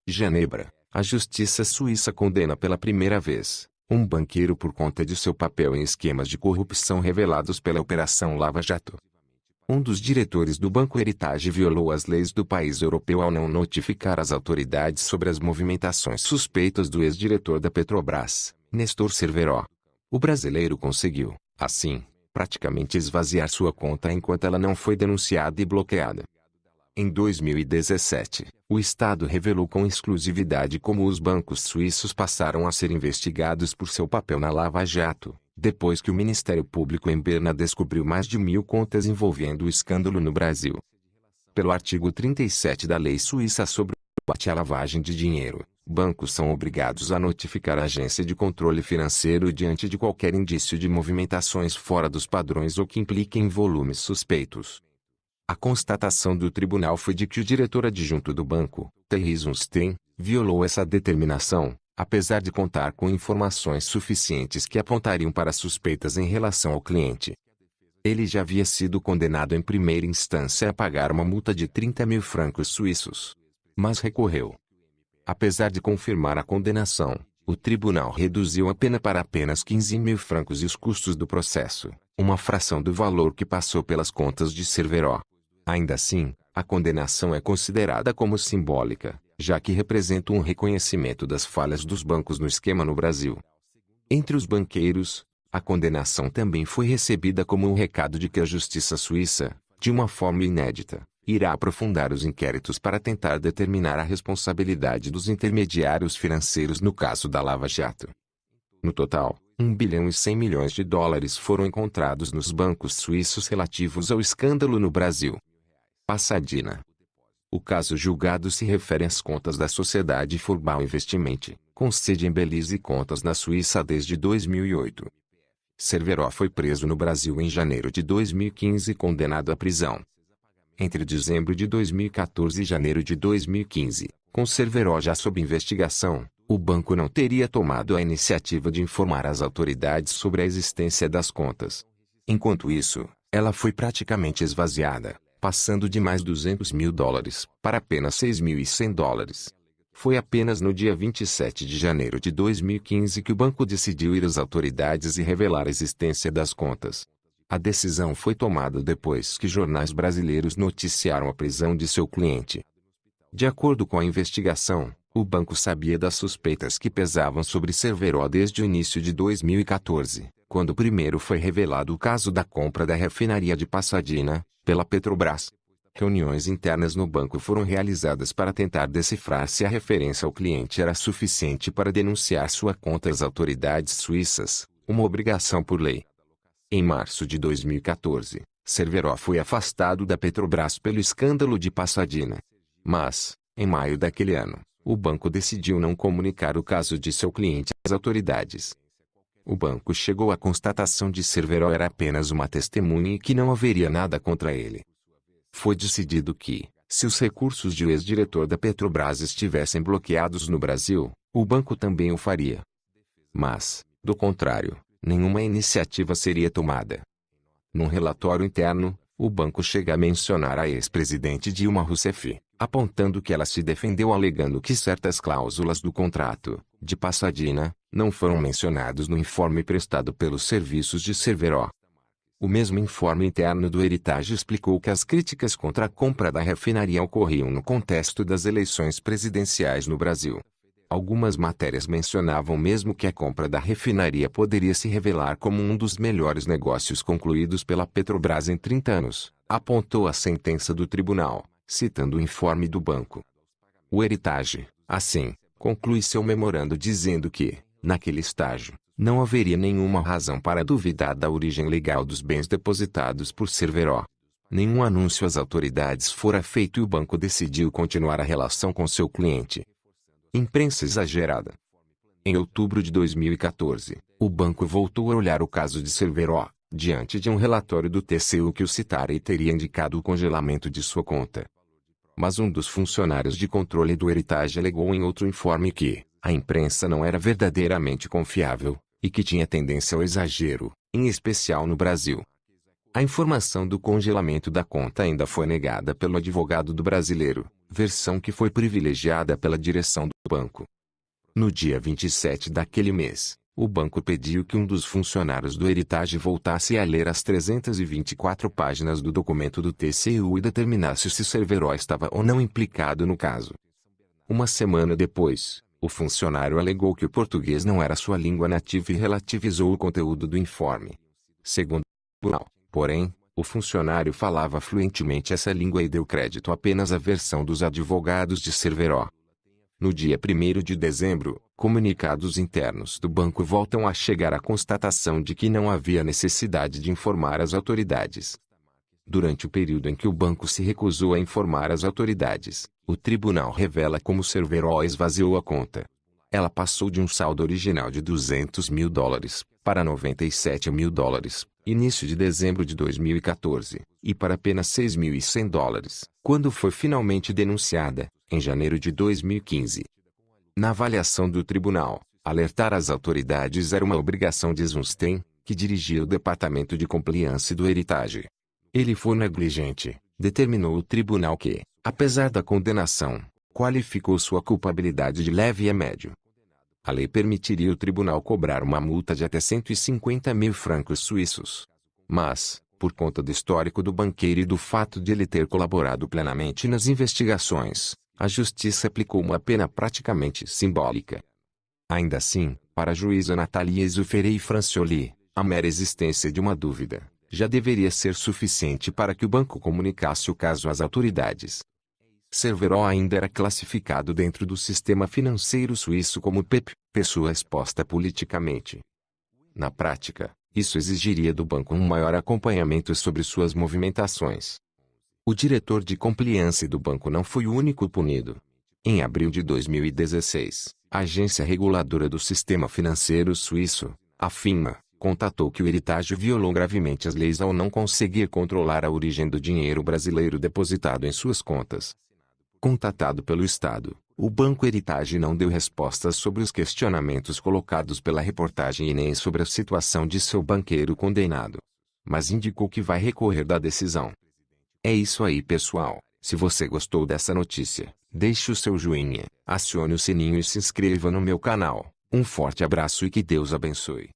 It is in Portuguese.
Genebra, a justiça suíça condena pela primeira vez um banqueiro por conta de seu papel em esquemas de corrupção revelados pela Operação Lava Jato. Um dos diretores do Banco Heritage violou as leis do país europeu ao não notificar as autoridades sobre as movimentações suspeitas do ex-diretor da Petrobras, Nestor Cerveró. O brasileiro conseguiu, assim, praticamente esvaziar sua conta enquanto ela não foi denunciada e bloqueada. Em 2017, o Estado revelou com exclusividade como os bancos suíços passaram a ser investigados por seu papel na Lava Jato, depois que o Ministério Público em Berna descobriu mais de 1.000 contas envolvendo o escândalo no Brasil. Pelo artigo 37 da Lei Suíça sobre o combate à lavagem de dinheiro, bancos são obrigados a notificar a agência de controle financeiro diante de qualquer indício de movimentações fora dos padrões ou que impliquem em volumes suspeitos. A constatação do tribunal foi de que o diretor adjunto do banco, Thierry Zunstein, violou essa determinação, apesar de contar com informações suficientes que apontariam para suspeitas em relação ao cliente. Ele já havia sido condenado em primeira instância a pagar uma multa de 30.000 francos suíços. Mas recorreu. Apesar de confirmar a condenação, o tribunal reduziu a pena para apenas 15.000 francos e os custos do processo, uma fração do valor que passou pelas contas de Cerveró. Ainda assim, a condenação é considerada como simbólica, já que representa um reconhecimento das falhas dos bancos no esquema no Brasil. Entre os banqueiros, a condenação também foi recebida como um recado de que a justiça suíça, de uma forma inédita, irá aprofundar os inquéritos para tentar determinar a responsabilidade dos intermediários financeiros no caso da Lava Jato. No total, 1 bilhão e 100 milhões de dólares foram encontrados nos bancos suíços relativos ao escândalo no Brasil. Pasadena. O caso julgado se refere às contas da sociedade Furball Investiment, com sede em Belize e contas na Suíça desde 2008. Cerveró foi preso no Brasil em janeiro de 2015 e condenado à prisão. Entre dezembro de 2014 e janeiro de 2015, com Cerveró já sob investigação, o banco não teria tomado a iniciativa de informar as autoridades sobre a existência das contas. Enquanto isso, ela foi praticamente esvaziada, passando de mais $200.000 para apenas $6.100. Foi apenas no dia 27 de janeiro de 2015 que o banco decidiu ir às autoridades e revelar a existência das contas. A decisão foi tomada depois que jornais brasileiros noticiaram a prisão de seu cliente. De acordo com a investigação, o banco sabia das suspeitas que pesavam sobre Cerveró desde o início de 2014, quando primeiro foi revelado o caso da compra da refinaria de Pasadena, pela Petrobras. Reuniões internas no banco foram realizadas para tentar decifrar se a referência ao cliente era suficiente para denunciar sua conta às autoridades suíças, uma obrigação por lei. Em março de 2014, Cerveró foi afastado da Petrobras pelo escândalo de Pasadena. Mas, em maio daquele ano, o banco decidiu não comunicar o caso de seu cliente às autoridades. O banco chegou à constatação de que Cerveró era apenas uma testemunha e que não haveria nada contra ele. Foi decidido que, se os recursos de um ex-diretor da Petrobras estivessem bloqueados no Brasil, o banco também o faria. Mas, do contrário, nenhuma iniciativa seria tomada. Num relatório interno, o banco chega a mencionar a ex-presidente Dilma Rousseff, apontando que ela se defendeu alegando que certas cláusulas do contrato, de Pasadena, não foram mencionados no informe prestado pelos serviços de Cerveró. O mesmo informe interno do Heritage explicou que as críticas contra a compra da refinaria ocorriam no contexto das eleições presidenciais no Brasil. Algumas matérias mencionavam mesmo que a compra da refinaria poderia se revelar como um dos melhores negócios concluídos pela Petrobras em 30 anos, apontou a sentença do tribunal, citando o informe do banco. O Heritage, assim, conclui seu memorando dizendo que, naquele estágio, não haveria nenhuma razão para duvidar da origem legal dos bens depositados por Cerveró. Nenhum anúncio às autoridades fora feito e o banco decidiu continuar a relação com seu cliente. Imprensa exagerada. Em outubro de 2014, o banco voltou a olhar o caso de Cerveró, diante de um relatório do TCU que o citara e teria indicado o congelamento de sua conta. Mas um dos funcionários de controle do Heritage alegou em outro informe que a imprensa não era verdadeiramente confiável, e que tinha tendência ao exagero, em especial no Brasil. A informação do congelamento da conta ainda foi negada pelo advogado do brasileiro, versão que foi privilegiada pela direção do banco. No dia 27 daquele mês, o banco pediu que um dos funcionários do Heritage voltasse a ler as 324 páginas do documento do TCU e determinasse se Cerveró estava ou não implicado no caso. Uma semana depois, o funcionário alegou que o português não era sua língua nativa e relativizou o conteúdo do informe. Segundo o tribunal, porém, o funcionário falava fluentemente essa língua e deu crédito apenas à versão dos advogados de Cerveró. No dia 1º de dezembro, comunicados internos do banco voltam a chegar à constatação de que não havia necessidade de informar as autoridades. Durante o período em que o banco se recusou a informar as autoridades, o tribunal revela como Cerveró esvaziou a conta. Ela passou de um saldo original de $200 mil para $97 mil, início de dezembro de 2014, e para apenas $6.100, quando foi finalmente denunciada, em janeiro de 2015. Na avaliação do tribunal, alertar as autoridades era uma obrigação de Zunstein, que dirigia o departamento de compliance do Heritage. Ele foi negligente, determinou o tribunal que, apesar da condenação, qualificou sua culpabilidade de leve a médio. A lei permitiria o tribunal cobrar uma multa de até 150 mil francos suíços. Mas, por conta do histórico do banqueiro e do fato de ele ter colaborado plenamente nas investigações, a justiça aplicou uma pena praticamente simbólica. Ainda assim, para a juíza Nathalie Exuferey-Francioli, a mera existência de uma dúvida já deveria ser suficiente para que o banco comunicasse o caso às autoridades. Cerveró ainda era classificado dentro do sistema financeiro suíço como PEP, pessoa exposta politicamente. Na prática, isso exigiria do banco um maior acompanhamento sobre suas movimentações. O diretor de compliance do banco não foi o único punido. Em abril de 2016, a agência reguladora do sistema financeiro suíço, a FINMA, contatou que o Heritage violou gravemente as leis ao não conseguir controlar a origem do dinheiro brasileiro depositado em suas contas. Contatado pelo Estado, o Banco Heritage não deu respostas sobre os questionamentos colocados pela reportagem e nem sobre a situação de seu banqueiro condenado. Mas indicou que vai recorrer da decisão. É isso aí, pessoal. Se você gostou dessa notícia, deixe o seu joinha, acione o sininho e se inscreva no meu canal. Um forte abraço e que Deus abençoe.